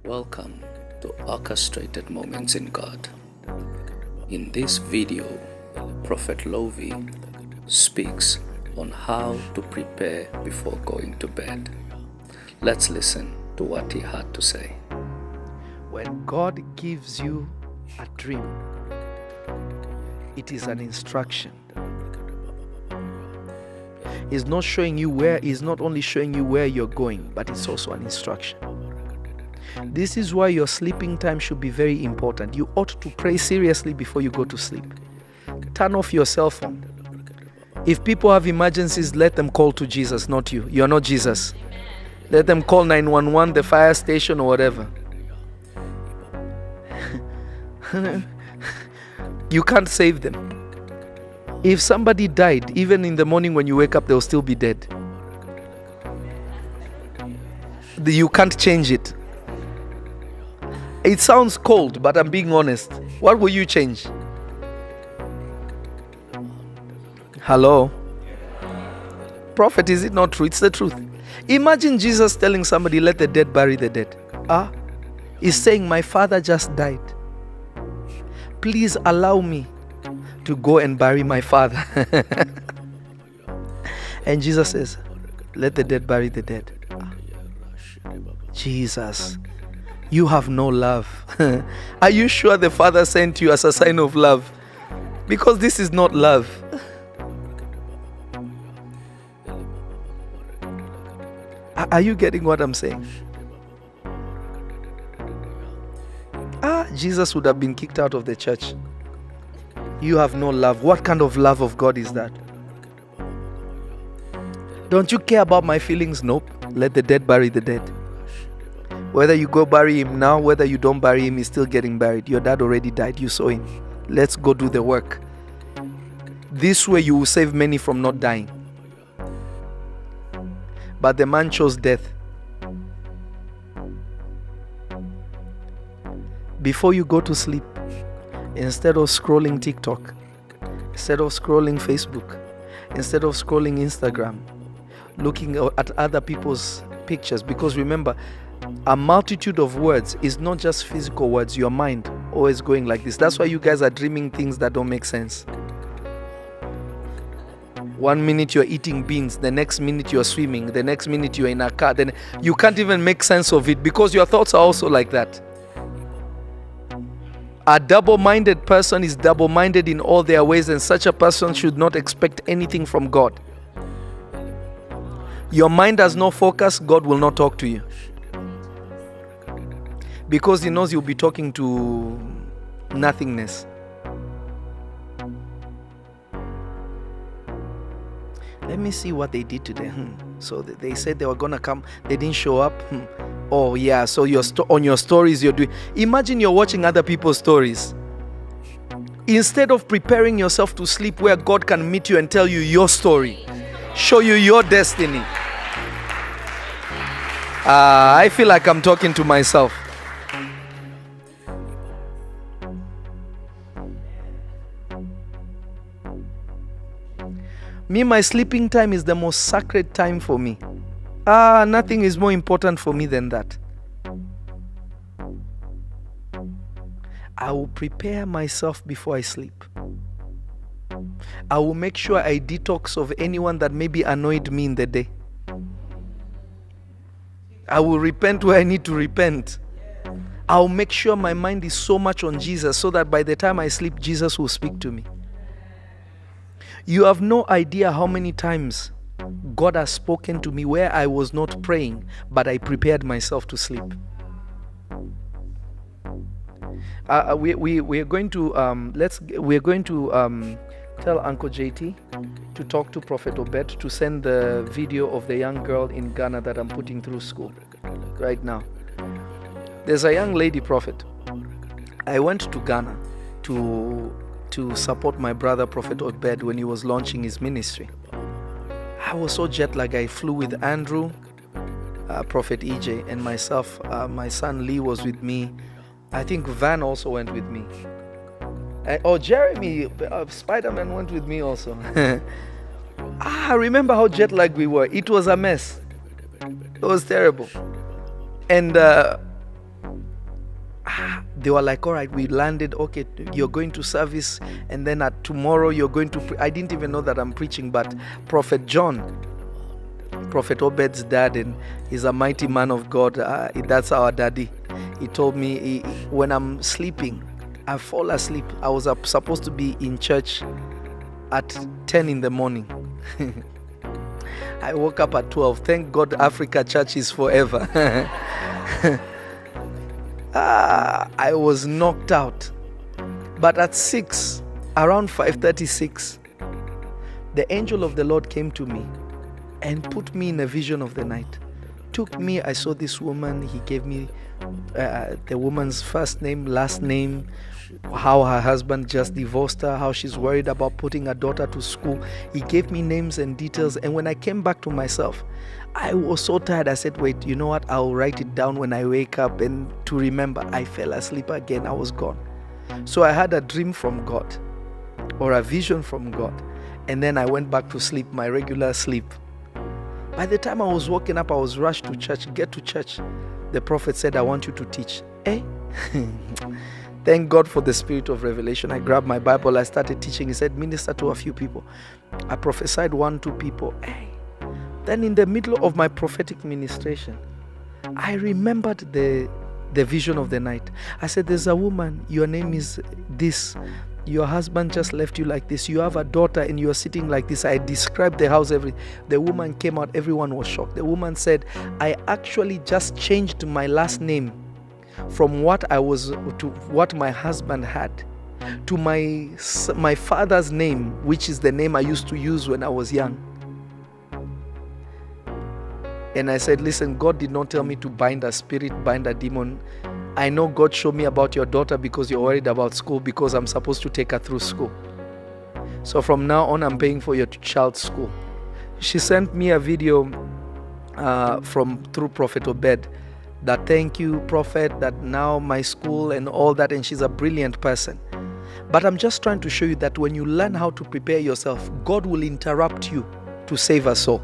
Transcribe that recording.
Welcome to Orchestrated Moments in God. In this video, Prophet Lovy speaks on how to prepare before going to bed. Let's listen to what he had to say. When God gives you a dream, it is an instruction. He's not showing you where, he's not only showing you where you're going, but it's also an instruction. This is why your sleeping time should be very important. You ought to pray seriously before you go to sleep. Turn off your cell phone. If people have emergencies, let them call to Jesus, not you. You're not Jesus. Let them call 911, the fire station, or whatever. You can't save them. If somebody died, even in the morning when you wake up, they'll still be dead. You can't change it. It sounds cold, but I'm being honest. What will you change? Hello? Prophet, is it not true? It's the truth. Imagine Jesus telling somebody, let the dead bury the dead. He's saying, my father just died. Please allow me to go and bury my father. And Jesus says, let the dead bury the dead. Jesus, you have no love. Are you sure the Father sent you as a sign of love? Because this is not love. Are you getting what I'm saying? Jesus would have been kicked out of the church. You have no love. What kind of love of God is that? Don't you care about my feelings? Nope. Let the dead bury the dead. Whether you go bury him now, whether you don't bury him, he's still getting buried. Your dad already died. You saw him. Let's go do the work. This way you will save many from not dying. But the man chose death. Before you go to sleep, instead of scrolling TikTok, instead of scrolling Facebook, instead of scrolling Instagram, looking at other people's pictures, because remember, a multitude of words is not just physical words. Your mind always going like this. That's why you guys are dreaming things that don't make sense. 1 minute you're eating beans, the next minute you're swimming, the next minute you're in a car. Then you can't even make sense of it because your thoughts are also like that. A double-minded person is double-minded in all their ways, and such a person should not expect anything from God. Your mind has no focus, God will not talk to you. Because he knows you'll be talking to nothingness. Let me see what they did today. So they said they were going to come. They didn't show up. Oh yeah, so on your stories you're doing. Imagine you're watching other people's stories. Instead of preparing yourself to sleep where God can meet you and tell you your story. Show you your destiny. I feel like I'm talking to myself. Me, my sleeping time is the most sacred time for me. Nothing is more important for me than that. I will prepare myself before I sleep. I will make sure I detox of anyone that maybe annoyed me in the day. I will repent where I need to repent. I'll make sure my mind is so much on Jesus so that by the time I sleep, Jesus will speak to me. You have no idea how many times God has spoken to me where I was not praying, but I prepared myself to sleep. We're going to tell Uncle JT to talk to Prophet Obed to send the video of the young girl in Ghana that I'm putting through school right now. There's a young lady, Prophet. I went to Ghana to support my brother Prophet Obed when he was launching his ministry. I was so jet lagged. I flew with Andrew, Prophet EJ, and myself. My son Lee was with me. I think Van also went with me. Jeremy, Spider-Man went with me also. Remember how jet lagged we were. It was a mess. It was terrible. And They were like, all right, we landed. Okay, you're going to service, and then at tomorrow you're going to I didn't even know that I'm preaching, but Prophet John, Prophet Obed's dad, and he's a mighty man of God. That's our daddy. He told me when I'm sleeping, I fall asleep. I was supposed to be in church at 10 in the morning. I woke up at 12. Thank God Africa Church is forever. I was knocked out. But at 6, around 5:36, the angel of the Lord came to me and put me in a vision of the night. Took me, I saw this woman. He gave me the woman's first name, last name, how her husband just divorced her, how she's worried about putting her daughter to school. He gave me names and details. And when I came back to myself, I was so tired. I said, wait, you know what? I'll write it down when I wake up. And to remember, I fell asleep again. I was gone. So I had a dream from God, or a vision from God. And then I went back to sleep, my regular sleep. By the time I was waking up, I was rushed to church. Get to church. The prophet said, I want you to teach. Thank God for the spirit of revelation. I grabbed my Bible. I started teaching. He said, minister to a few people. I prophesied 1-2 people. Then in the middle of my prophetic ministration, I remembered the vision of the night. I said, there's a woman. Your name is this. Your husband just left you like this. You have a daughter and you're sitting like this. I described the house. The woman came out. Everyone was shocked. The woman said, I actually just changed my last name from what I was to what my husband had to my father's name, which is the name I used to use when I was young. And I said, listen, God did not tell me to bind a spirit, bind a demon. I know God showed me about your daughter because you're worried about school, because I'm supposed to take her through school. So from now on, I'm paying for your child's school. She sent me a video through Prophet Obed that, thank you, Prophet, that now my school and all that, and she's a brilliant person. But I'm just trying to show you that when you learn how to prepare yourself, God will interrupt you to save a soul.